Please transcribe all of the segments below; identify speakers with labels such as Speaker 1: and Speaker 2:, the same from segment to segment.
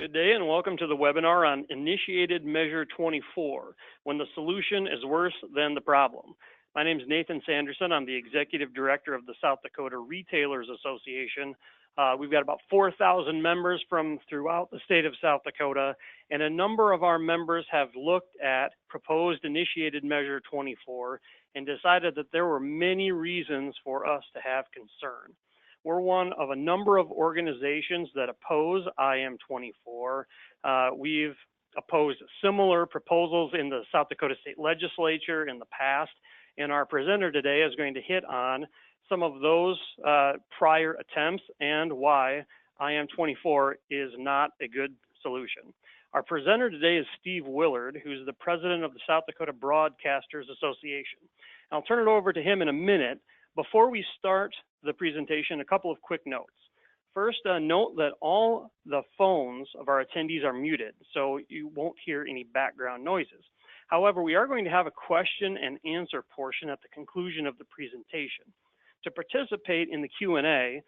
Speaker 1: Good day and welcome to the webinar on Initiated Measure 24, when the solution is worse than the problem. My name is Nathan Sanderson. I'm the Executive Director of the South Dakota Retailers Association. We've got about 4,000 members from throughout the state of South Dakota, and a number of our members have looked at proposed Initiated Measure 24 and decided that there were many reasons for us to have concern. We're one of a number of organizations that oppose IM24. We've opposed similar proposals in the South Dakota State Legislature in the past, and our presenter today is going to hit on some of those prior attempts and why IM24 is not a good solution. Our presenter today is Steve Willard, who's the president of the South Dakota Broadcasters Association. I'll turn it over to him in a minute. Before we start the presentation, a couple of quick notes. First, note that all the phones of our attendees are muted, so you won't hear any background noises. However, we are going to have a question and answer portion at the conclusion of the presentation. To participate in the Q&A,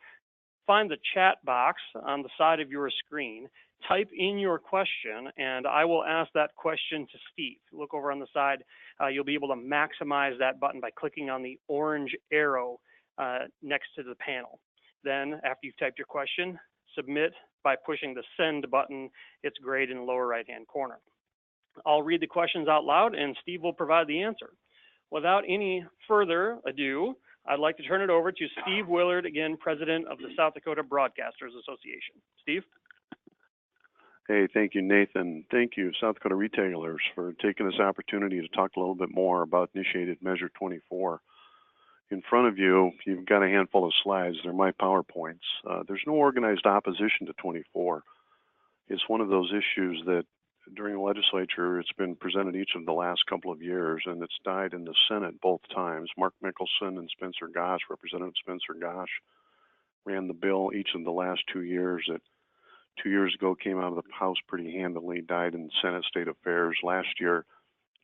Speaker 1: find the chat box on the side of your screen, type in your question, and I will ask that question to Steve. Look over on the side. You'll be able to maximize that button by clicking on the orange arrow next to the panel. Then, after you've typed your question, submit by pushing the send button. It's grayed in the lower right-hand corner. I'll read the questions out loud, and Steve will provide the answer. Without any further ado, I'd like to turn it over to Steve Willard, again, president of the South Dakota Broadcasters Association. Steve?
Speaker 2: Hey, thank you, Nathan. Thank you, South Dakota Retailers, for taking this opportunity to talk a little bit more about Initiated Measure 24. In front of you, you've got a handful of slides. They're my PowerPoints. There's no organized opposition to 24. It's one of those issues that during the legislature, it's been presented each of the last couple of years, and it's died in the Senate both times. Mark Mickelson and Spencer Gosh, Representative Spencer Gosh, ran the bill each of the last 2 years. It 2 years ago came out of the House pretty handily, died in Senate State Affairs. Last year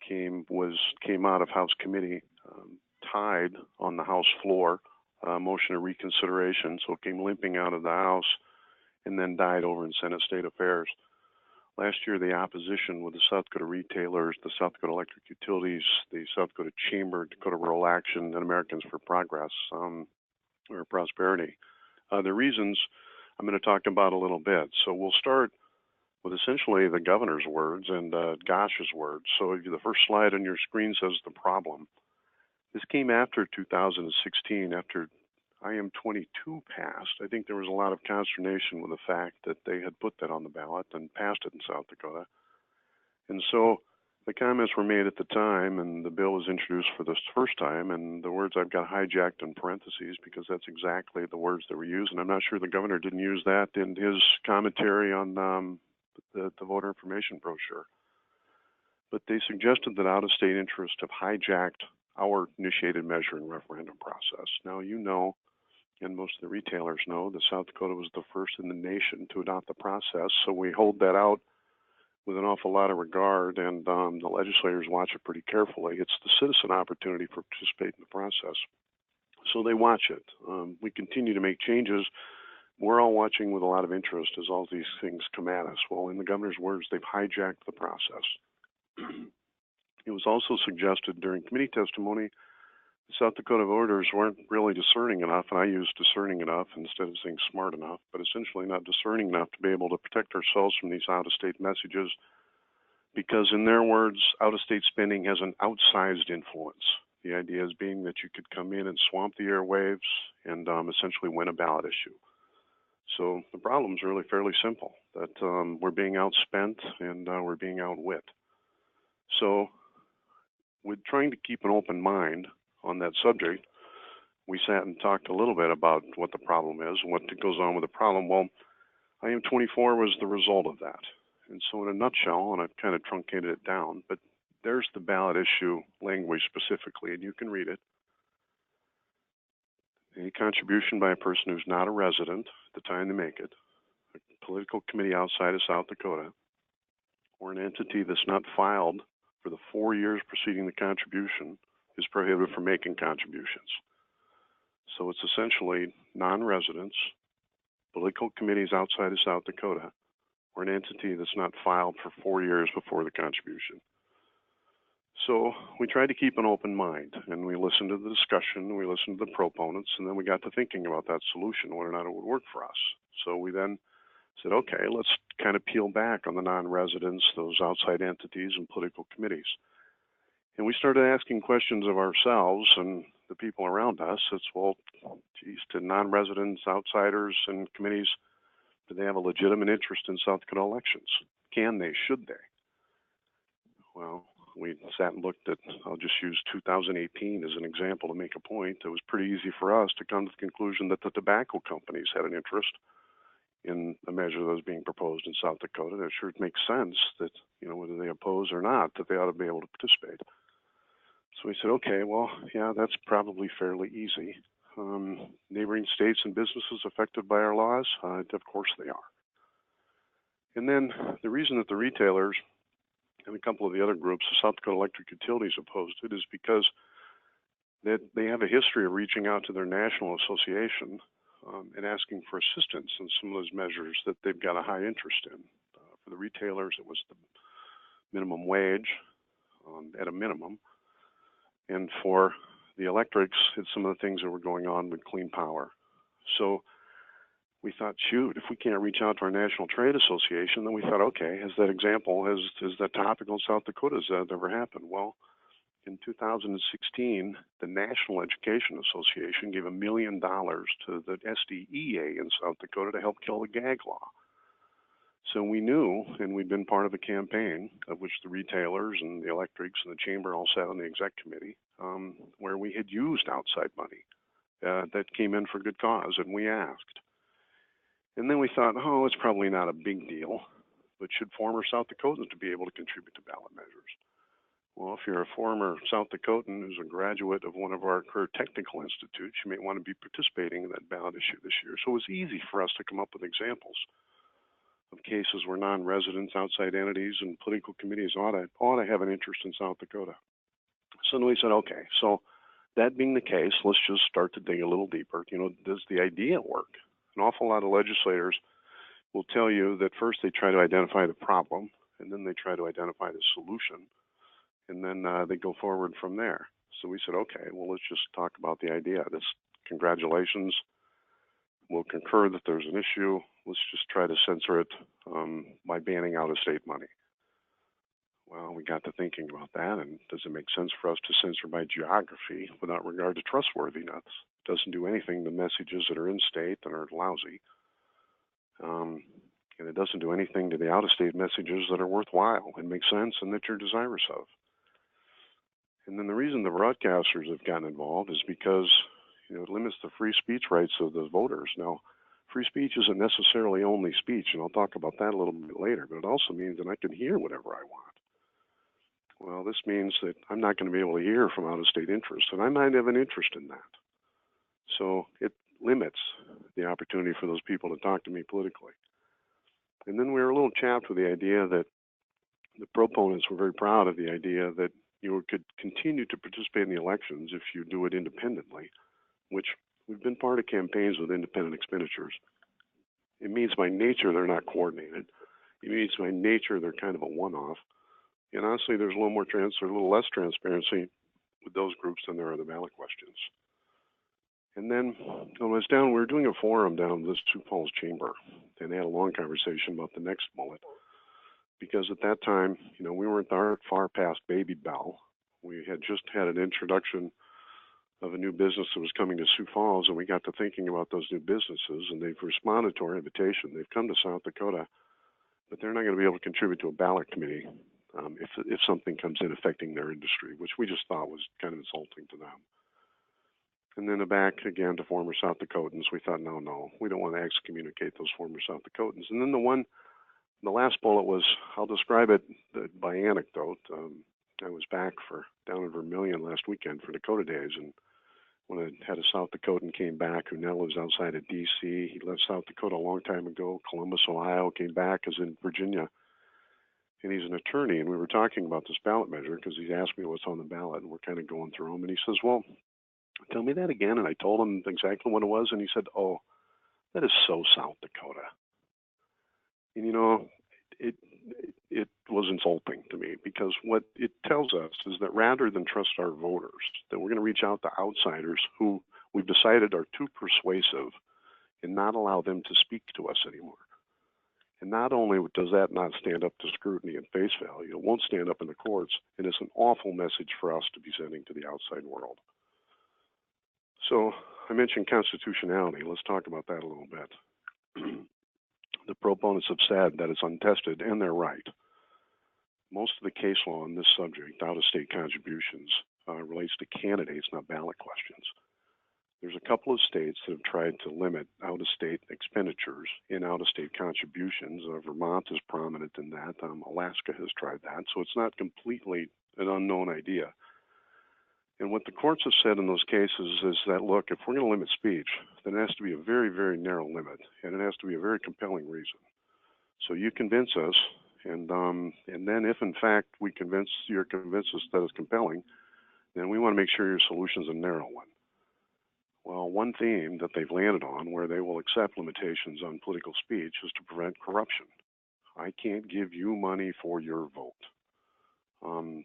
Speaker 2: came out of House Committee, tied on the House floor, motion of reconsideration, so it came limping out of the House and then died over in Senate State Affairs. Last year, the opposition with the South Dakota Retailers, the South Dakota Electric Utilities, the South Dakota Chamber, Dakota Rural Action, and Americans for Progress, or Prosperity. The reasons I'm going to talk about a little bit. So we'll start with essentially the governor's words and Gosh's words. So the first slide on your screen says the problem. This came after 2016, after IM22 passed. I think there was a lot of consternation with the fact that they had put that on the ballot and passed it in South Dakota. And so the comments were made at the time, and the bill was introduced for the first time, and the words I've got hijacked in parentheses because that's exactly the words that were used, and I'm not sure the governor didn't use that in his commentary on the voter information brochure. But they suggested that out-of-state interests have hijacked our initiated measure and referendum process. Now, you know, and most of the retailers know, that South Dakota was the first in the nation to adopt the process, so we hold that out with an awful lot of regard, and the legislators watch it pretty carefully. It's the citizen opportunity for participate in the process. So they watch it. We continue to make changes. We're all watching with a lot of interest as all these things come at us. Well, in the governor's words, they've hijacked the process. It was also suggested during committee testimony the South Dakota voters weren't really discerning enough, and I use discerning enough instead of saying smart enough, but essentially not discerning enough to be able to protect ourselves from these out-of-state messages because, in their words, out-of-state spending has an outsized influence. The idea is being that you could come in and swamp the airwaves and essentially win a ballot issue. So the problem is really fairly simple, that we're being outspent and we're being outwit. So with trying to keep an open mind on that subject, we sat and talked a little bit about what the problem is and what goes on with the problem. Well, IM24 was the result of that. And so in a nutshell, and I've kind of truncated it down, but there's the ballot issue language specifically, and you can read it. Any contribution by a person who's not a resident at the time they make it, a political committee outside of South Dakota, or an entity that's not filed for the 4 years preceding the contribution is prohibited from making contributions. So it's essentially non-residents, political committees outside of South Dakota, or an entity that's not filed for 4 years before the contribution. So we tried to keep an open mind, and we listened to the discussion, we listened to the proponents, and then we got to thinking about that solution, whether or not it would work for us. So we then said, okay, let's kind of peel back on the non-residents, those outside entities, and political committees. And we started asking questions of ourselves and the people around us. It's, well, geez, to non-residents, outsiders, and committees, do they have a legitimate interest in South Dakota elections? Can they? Should they? Well, we sat and looked at, I'll just use 2018 as an example to make a point. It was pretty easy for us to come to the conclusion that the tobacco companies had an interest in a measure that was being proposed in South Dakota. It sure makes sense that, whether they oppose or not, that they ought to be able to participate. So we said, okay, well, yeah, that's probably fairly easy. Neighboring states and businesses affected by our laws, of course they are. And then the reason that the retailers and a couple of the other groups, the South Dakota Electric Utilities, opposed it is because they have a history of reaching out to their national association and asking for assistance in some of those measures that they've got a high interest in. For the retailers, it was the minimum wage at a minimum. And for the electrics, it's some of the things that were going on with clean power. So we thought, shoot, if we can't reach out to our National Trade Association, then we thought, okay, as that example, is that topical in South Dakota, has that ever happened? Well, in 2016, the National Education Association gave $1 million to the SDEA in South Dakota to help kill the gag law. So we knew, and we'd been part of a campaign of which the retailers and the electrics and the chamber all sat on the exec committee, where we had used outside money that came in for good cause, and we asked. And then we thought, oh, it's probably not a big deal, but should former South Dakotans to be able to contribute to ballot measures? Well, if you're a former South Dakotan who's a graduate of one of our career technical institutes, you may want to be participating in that ballot issue this year. So it was easy for us to come up with examples of cases where non-residents, outside entities, and political committees ought to have an interest in South Dakota. So then we said, okay, so that being the case, let's just start to dig a little deeper. Does the idea work? An awful lot of legislators will tell you that first they try to identify the problem, and then they try to identify the solution, and then they go forward from there. So we said, okay, well, let's just talk about the idea. Congratulations. We'll concur that there's an issue. Let's just try to censor it by banning out-of-state money. Well, we got to thinking about that, and does it make sense for us to censor by geography without regard to trustworthiness? It doesn't do anything to messages that are in-state and are lousy. And it doesn't do anything to the out-of-state messages that are worthwhile and make sense and that you're desirous of. And then the reason the broadcasters have gotten involved is because it limits the free speech rights of the voters. Now, free speech isn't necessarily only speech, and I'll talk about that a little bit later, but it also means that I can hear whatever I want. Well, this means that I'm not going to be able to hear from out-of-state interests, and I might have an interest in that. So it limits the opportunity for those people to talk to me politically. And then we were a little chapped with the idea that the proponents were very proud of the idea that you could continue to participate in the elections if you do it independently, which we've been part of campaigns with independent expenditures. It means by nature they're not coordinated. It means by nature they're kind of a one-off. And honestly, there's a little less transparency with those groups than there are the ballot questions. And then when I was down, we were doing a forum down in the Sioux Falls Chamber, and they had a long conversation about the next bullet. Because at that time, we weren't far past Baby Bell. We had just had an introduction of a new business that was coming to Sioux Falls, and we got to thinking about those new businesses, and they've responded to our invitation. They've come to South Dakota, but they're not going to be able to contribute to a ballot committee if something comes in affecting their industry, which we just thought was kind of insulting to them. And then back again to former South Dakotans, we thought, no, we don't want to excommunicate those former South Dakotans. And then the last bullet was, I'll describe it by anecdote. I was back down in Vermilion last weekend for Dakota Days, and when I had a South Dakotan came back who now lives outside of D.C. He left South Dakota a long time ago, Columbus, Ohio, came back, is in Virginia, and he's an attorney, and we were talking about this ballot measure because he asked me what's on the ballot, and we're kind of going through them, and he says, well, tell me that again, and I told him exactly what it was, and he said, oh, that is so South Dakota. And it was insulting to me, because what it tells us is that rather than trust our voters, that we're going to reach out to outsiders who we've decided are too persuasive and not allow them to speak to us anymore. And not only does that not stand up to scrutiny and face value, it won't stand up in the courts, and it's an awful message for us to be sending to the outside world. So I mentioned constitutionality. Let's talk about that a little bit. The proponents have said that it's untested, and they're right. Most of the case law on this subject, out-of-state contributions, relates to candidates, not ballot questions. There's a couple of states that have tried to limit out-of-state expenditures in out-of-state contributions. Vermont is prominent in that. Alaska has tried that. So it's not completely an unknown idea. And what the courts have said in those cases is that, look, if we're going to limit speech, then it has to be a very, very narrow limit, and it has to be a very compelling reason. So you convince us, and then if in fact you're convinced us that it's compelling, then we want to make sure your solution is a narrow one. Well, one theme that they've landed on where they will accept limitations on political speech is to prevent corruption. I can't give you money for your vote.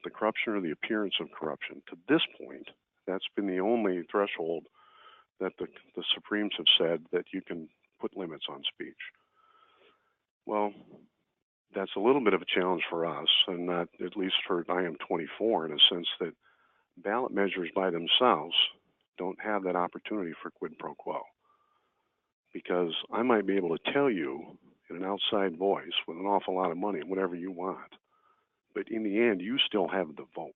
Speaker 2: The corruption or the appearance of corruption. To this point, that's been the only threshold that the Supremes have said that you can put limits on speech. Well, that's a little bit of a challenge for us, and not at least for IM-24, in a sense that ballot measures by themselves don't have that opportunity for quid pro quo. Because I might be able to tell you in an outside voice with an awful lot of money whatever you want, but in the end, you still have the vote.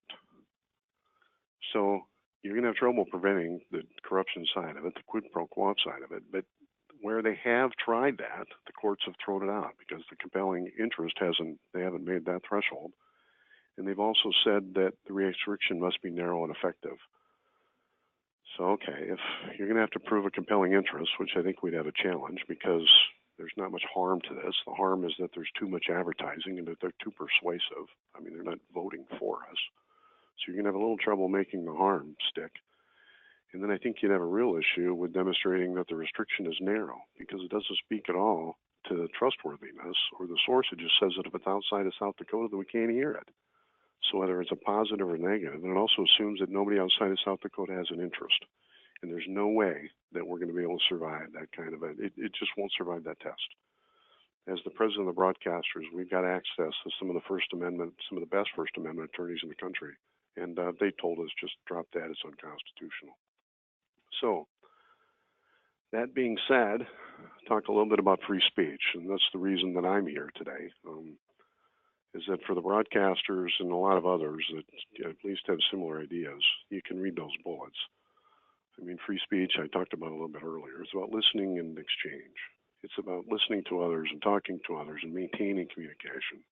Speaker 2: So you're going to have trouble preventing the corruption side of it, the quid pro quo side of it. But where they have tried that, the courts have thrown it out because the compelling interest they haven't made that threshold. And they've also said that the restriction must be narrow and effective. So, okay, if you're going to have to prove a compelling interest, which I think we'd have a challenge because there's not much harm to this. The harm is that there's too much advertising and that they're too persuasive. I mean, they're not voting for us. So you're going to have a little trouble making the harm stick. And then I think you'd have a real issue with demonstrating that the restriction is narrow because it doesn't speak at all to the trustworthiness or the source. It just says that if it's outside of South Dakota, then we can't hear it. So whether it's a positive or negative, and it also assumes that nobody outside of South Dakota has an interest. And there's no way that we're going to be able to survive that kind of it just won't survive that test. As the president of the broadcasters, we've got access to some of the best First Amendment attorneys in the country. And they told us just drop that, it's unconstitutional. So that being said, talk a little bit about free speech. And that's the reason that I'm here today. Is that for the broadcasters and a lot of others that at least have similar ideas, you can read those bullets. I mean, free speech, I talked about a little bit earlier. It's about listening and exchange. It's about listening to others and talking to others and maintaining communication.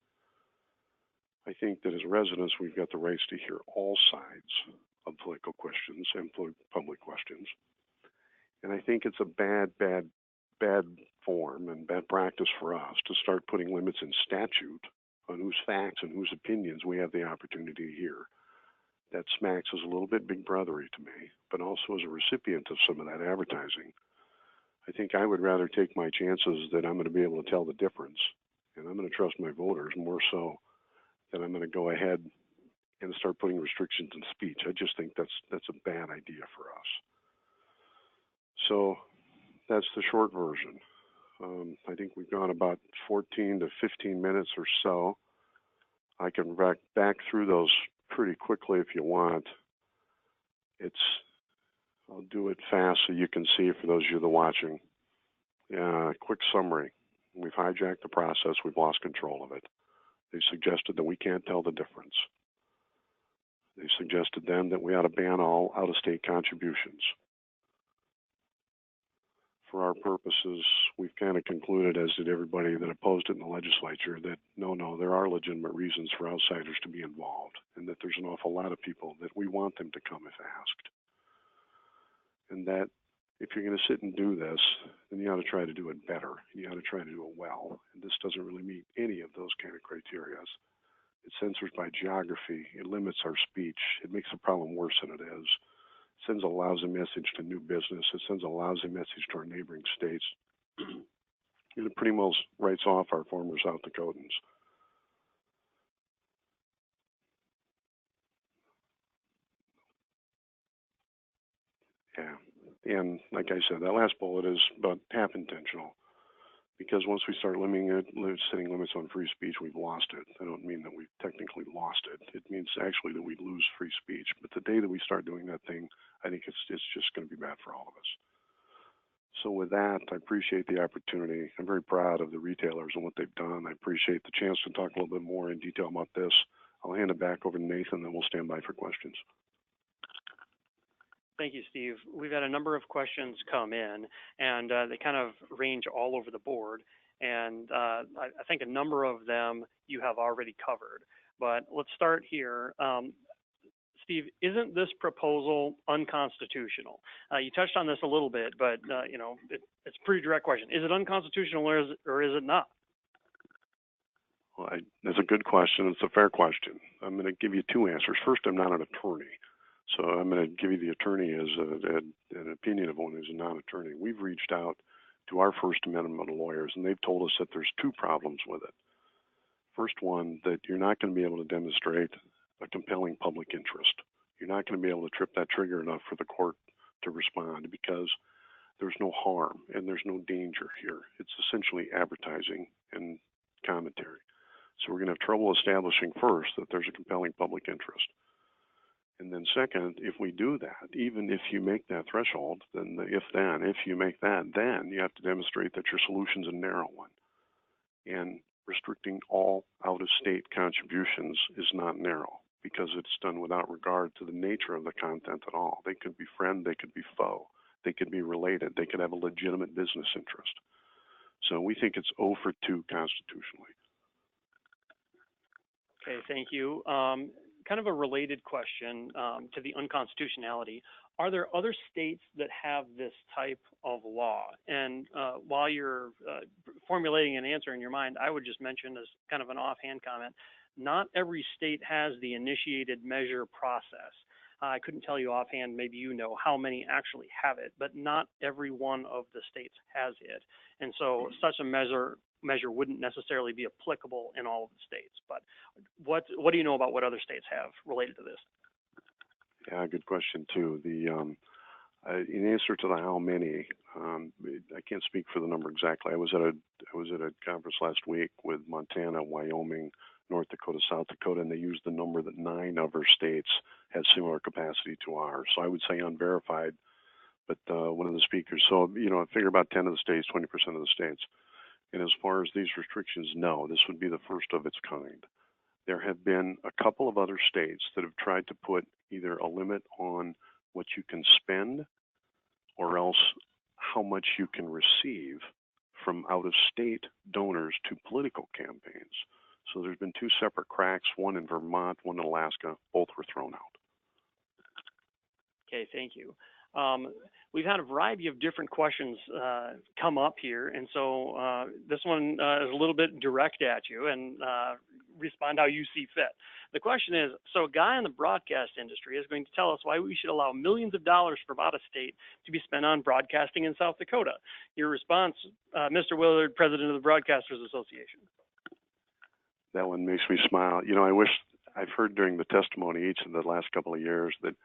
Speaker 2: I think that as residents, we've got the rights to hear all sides of political questions and public questions. And I think it's a bad form and bad practice for us to start putting limits in statute on whose facts and whose opinions we have the opportunity to hear. That smacks as a little bit big brothery to me, but also as a recipient of some of that advertising. I think I would rather take my chances that I'm going to be able to tell the difference, and I'm going to trust my voters more so than I'm going to go ahead and start putting restrictions in speech. I just think that's a bad idea for us. So that's the short version. I think we've gone about 14 to 15 minutes or so. I can back through those pretty quickly if you want. I'll do it fast so you can see for those of you that are watching. Quick summary. We've hijacked the process. We've lost control of it. They suggested that we can't tell the difference. They suggested then that we ought to ban all out-of-state contributions. For our purposes, we've kind of concluded, as did everybody that opposed it in the legislature, that no, there are legitimate reasons for outsiders to be involved, and that there's an awful lot of people that we want them to come if asked. And that if you're going to sit and do this, then you ought to try to do it better. You ought to try to do it well. And this doesn't really meet any of those kind of criteria. It censors by geography. It limits our speech. It makes the problem worse than it is. It sends a lousy message to new business. It sends a lousy message to our neighboring states. And it pretty Samuels writes off our former South Dakotans. Yeah, and like I said, that last bullet is about half intentional, because once we start setting limits on free speech, we've lost it. I don't mean that we've technically lost it. It means actually that we lose free speech. But the day that we start doing that thing, I think it's just going to be bad for all of us. So with that, I appreciate the opportunity. I'm very proud of the retailers and what they've done. I appreciate the chance to talk a little bit more in detail about this. I'll hand it back over to Nathan, then we'll stand by for questions.
Speaker 1: Thank you, Steve. We've had a number of questions come in, and they kind of range all over the board. And I think a number of them you have already covered. But let's start here. Steve, isn't this proposal unconstitutional? You touched on this a little bit, but it's a pretty direct question. Is it unconstitutional or is it not?
Speaker 2: Well, that's a good question. It's a fair question. I'm going to give you two answers. First, I'm not an attorney. So I'm going to give you the attorney as an opinion of one who's a non-attorney. We've reached out to our First Amendment lawyers, and they've told us that there's two problems with it. First one, that you're not going to be able to demonstrate a compelling public interest. You're not going to be able to trip that trigger enough for the court to respond, because there's no harm and there's no danger here. It's essentially advertising and commentary. So we're going to have trouble establishing first that there's a compelling public interest. And then second, if we do that, even if you make that threshold, then if you make that, then you have to demonstrate that your solution's a narrow one. And restricting all out-of-state contributions is not narrow, because it's done without regard to the nature of the content at all. They could be friend, they could be foe, they could be related, they could have a legitimate business interest. So we think it's 0 for 2 constitutionally.
Speaker 1: Okay, thank you. Kind of a related question to the unconstitutionality. Are there other states that have this type of law? And while you're formulating an answer in your mind, I would just mention as kind of an offhand comment, not every state has the initiated measure process. I couldn't tell you offhand, maybe you know how many actually have it, but not every one of the states has it. And so such a measure wouldn't necessarily be applicable in all of the states. But what do you know about what other states have related to this?
Speaker 2: Yeah, good question too. In answer to the how many, I can't speak for the number exactly. I was at a conference last week with Montana, Wyoming, North Dakota, South Dakota, and they used the number that 9 other states had similar capacity to ours. So I would say unverified, but one of the speakers. So I figure about 10 of the states, 20% of the states. And as far as these restrictions, no, this would be the first of its kind. There have been a couple of other states that have tried to put either a limit on what you can spend or else how much you can receive from out-of-state donors to political campaigns. So there's been 2 separate cracks, one in Vermont, one in Alaska. Both were thrown out.
Speaker 1: Okay, thank you. We've had a variety of different questions come up here, and so this one is a little bit direct at you, and respond how you see fit. The question is, so a guy in the broadcast industry is going to tell us why we should allow millions of dollars from out of state to be spent on broadcasting in South Dakota. Your response, Mr. Willard, President of the Broadcasters Association.
Speaker 2: That one makes me smile. I've heard during the testimony each of the last couple of years that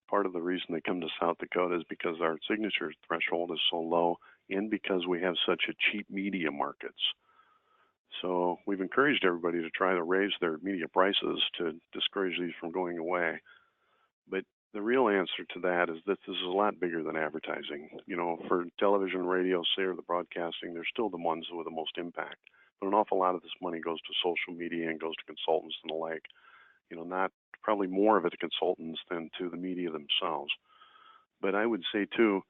Speaker 2: part of the reason they come to South Dakota is because our signature threshold is so low and because we have such a cheap media markets. So we've encouraged everybody to try to raise their media prices to discourage these from going away. But the real answer to that is that this is a lot bigger than advertising. For television, radio, say, or the broadcasting, they're still the ones with the most impact. But an awful lot of this money goes to social media and goes to consultants and the like. Not probably more of it to consultants than to the media themselves. But I would say, too,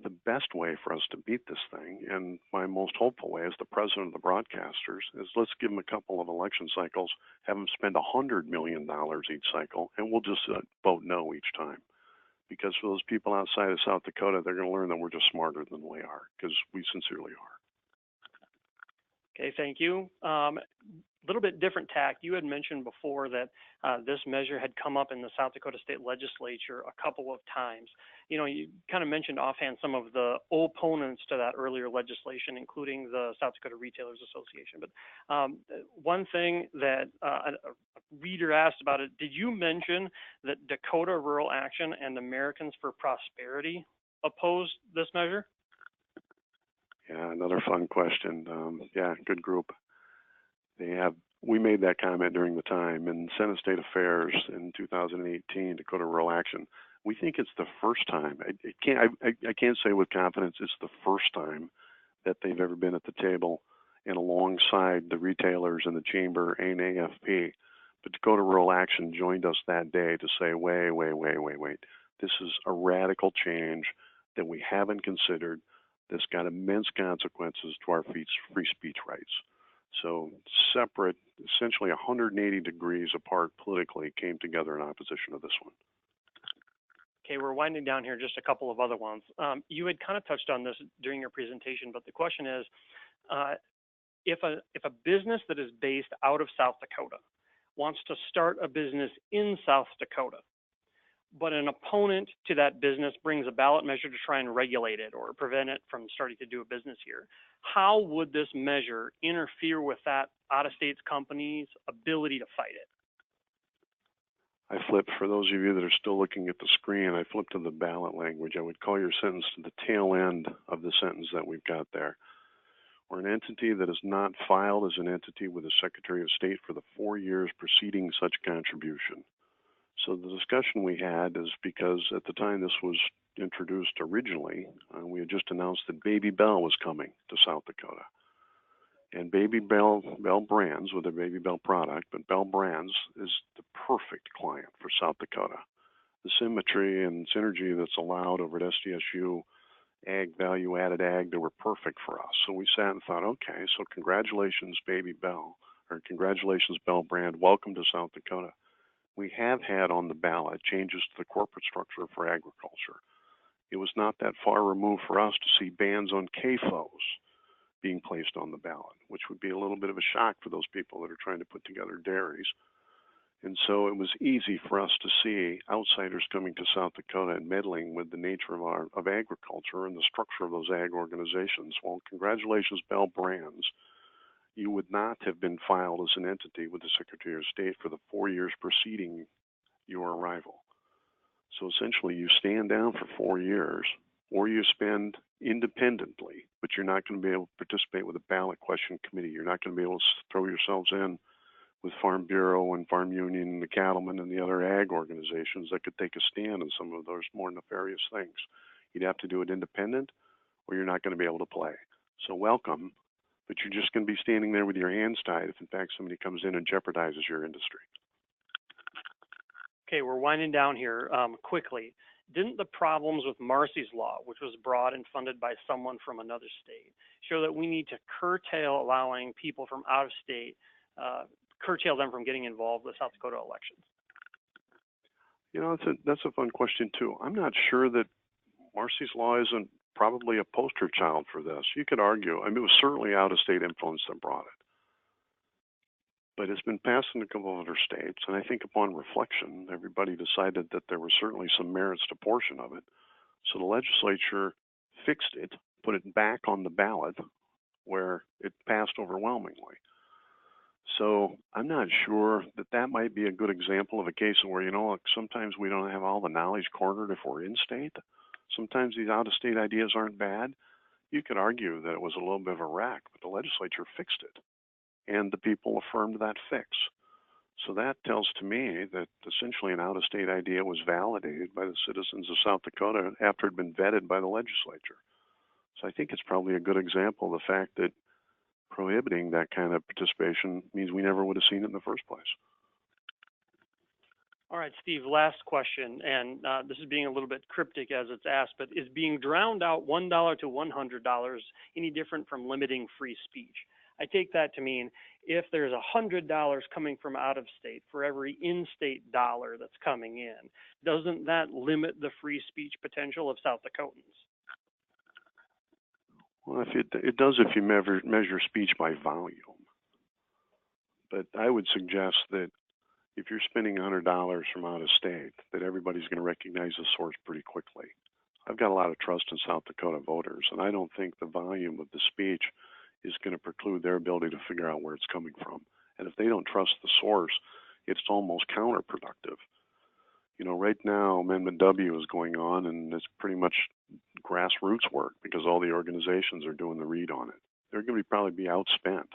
Speaker 2: the best way for us to beat this thing, and my most hopeful way as the president of the broadcasters, is let's give them a couple of election cycles, have them spend $100 million each cycle, and we'll just vote no each time. Because for those people outside of South Dakota, they're going to learn that we're just smarter than we are, because we sincerely are.
Speaker 1: Okay, thank you. Little bit different tack. You had mentioned before that this measure had come up in the South Dakota State Legislature a couple of times. You know, you kind of mentioned offhand some of the opponents to that earlier legislation, including the South Dakota Retailers Association. But one thing that a reader asked about it, did you mention that Dakota Rural Action and Americans for Prosperity opposed this measure?
Speaker 2: Yeah, another fun question. Yeah, good group. We made that comment during the time in Senate State Affairs in 2018, Dakota Rural Action. We think it's the first time. I can't say with confidence it's the first time that they've ever been at the table and alongside the retailers and the chamber and AFP. But Dakota Rural Action joined us that day to say, wait. This is a radical change that we haven't considered. That's got immense consequences to our free speech rights. So separate, essentially 180 degrees apart politically, came together in opposition to this one.
Speaker 1: Okay, we're winding down here, just a couple of other ones. You had kind of touched on this during your presentation, but the question is, if a business that is based out of South Dakota wants to start a business in South Dakota, but an opponent to that business brings a ballot measure to try and regulate it or prevent it from starting to do a business here, how would this measure interfere with that out-of-state company's ability to fight it?
Speaker 2: I flipped, for those of you that are still looking at the screen, I flipped to the ballot language. I would call your sentence to the tail end of the sentence that we've got there. Or an entity that is not filed as an entity with the Secretary of State for the 4 years preceding such contribution. So the discussion we had is because at the time this was introduced originally, we had just announced that Baby Bell was coming to South Dakota. And Baby Bell Brands, with their Baby Bell product, but Bell Brands is the perfect client for South Dakota. The symmetry and synergy that's allowed over at SDSU, ag, value-added ag, they were perfect for us. So we sat and thought, okay, so congratulations, Baby Bell, or congratulations, Bell Brand, welcome to South Dakota. We have had on the ballot changes to the corporate structure for agriculture. It was not that far removed for us to see bans on CAFOs being placed on the ballot, which would be a little bit of a shock for those people that are trying to put together dairies. And so it was easy for us to see outsiders coming to South Dakota and meddling with the nature of agriculture and the structure of those ag organizations. Well, congratulations, Bell Brands. You would not have been filed as an entity with the Secretary of State for the 4 years preceding your arrival. So essentially, you stand down for 4 years, or you spend independently, but you're not going to be able to participate with a ballot question committee. You're not going to be able to throw yourselves in with Farm Bureau and Farm Union and the cattlemen and the other ag organizations that could take a stand on some of those more nefarious things. You'd have to do it independent, or you're not going to be able to play. So welcome. But you're just going to be standing there with your hands tied if, in fact, somebody comes in and jeopardizes your industry.
Speaker 1: Okay, we're winding down here quickly. Didn't the problems with Marsy's Law, which was brought and funded by someone from another state, show that we need to curtail allowing people from out of state, curtail them from getting involved with South Dakota elections?
Speaker 2: You know, that's a fun question, too. I'm not sure that Marsy's Law isn't probably a poster child for this. You could argue, I mean, it was certainly out-of-state influence that brought it. But it's been passed in a couple of other states, and I think upon reflection, everybody decided that there were certainly some merits to portion of it. So the legislature fixed it, put it back on the ballot where it passed overwhelmingly. So I'm not sure that might be a good example of a case where, you know, sometimes we don't have all the knowledge cornered if we're in state. Sometimes these out-of-state ideas aren't bad. You could argue that it was a little bit of a wreck, but the legislature fixed it, and the people affirmed that fix. So that tells to me that essentially an out-of-state idea was validated by the citizens of South Dakota after it had been vetted by the legislature. So I think it's probably a good example of the fact that prohibiting that kind of participation means we never would have seen it in the first place.
Speaker 1: All right, Steve, last question, and this is being a little bit cryptic as it's asked, but is being drowned out $1 to $100 any different from limiting free speech? I take that to mean if there's $100 coming from out of state for every in-state dollar that's coming in, doesn't that limit the free speech potential of South Dakotans?
Speaker 2: Well, if it does if you measure speech by volume. But I would suggest that if you're spending $100 from out of state, that everybody's going to recognize the source pretty quickly. I've got a lot of trust in South Dakota voters, and I don't think the volume of the speech is going to preclude their ability to figure out where it's coming from. And if they don't trust the source, it's almost counterproductive. You know, right now, Amendment W is going on, and it's pretty much grassroots work because all the organizations are doing the read on it. They're going to probably be outspent.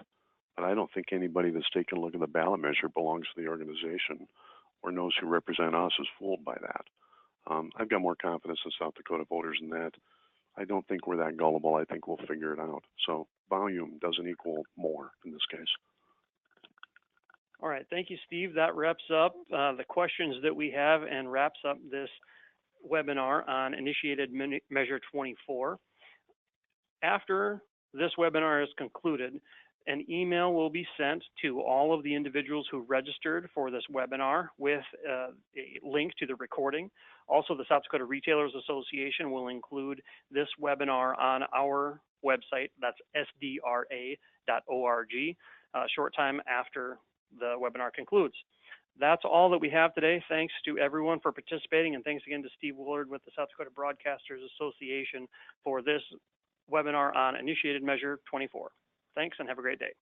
Speaker 2: But I don't think anybody that's taken a look at the ballot measure belongs to the organization or knows who represent us is fooled by that. I've got more confidence in South Dakota voters than that. I don't think we're that gullible. I think we'll figure it out. So volume doesn't equal more in this case.
Speaker 1: All right, thank you, Steve. That wraps up the questions that we have and wraps up this webinar on Initiated Measure 24. After this webinar is concluded, an email will be sent to all of the individuals who registered for this webinar with a link to the recording. Also, the South Dakota Retailers Association will include this webinar on our website, that's sdra.org, a short time after the webinar concludes. That's all that we have today. Thanks to everyone for participating, and thanks again to Steve Woolard with the South Dakota Broadcasters Association for this webinar on Initiated Measure 24. Thanks and have a great day.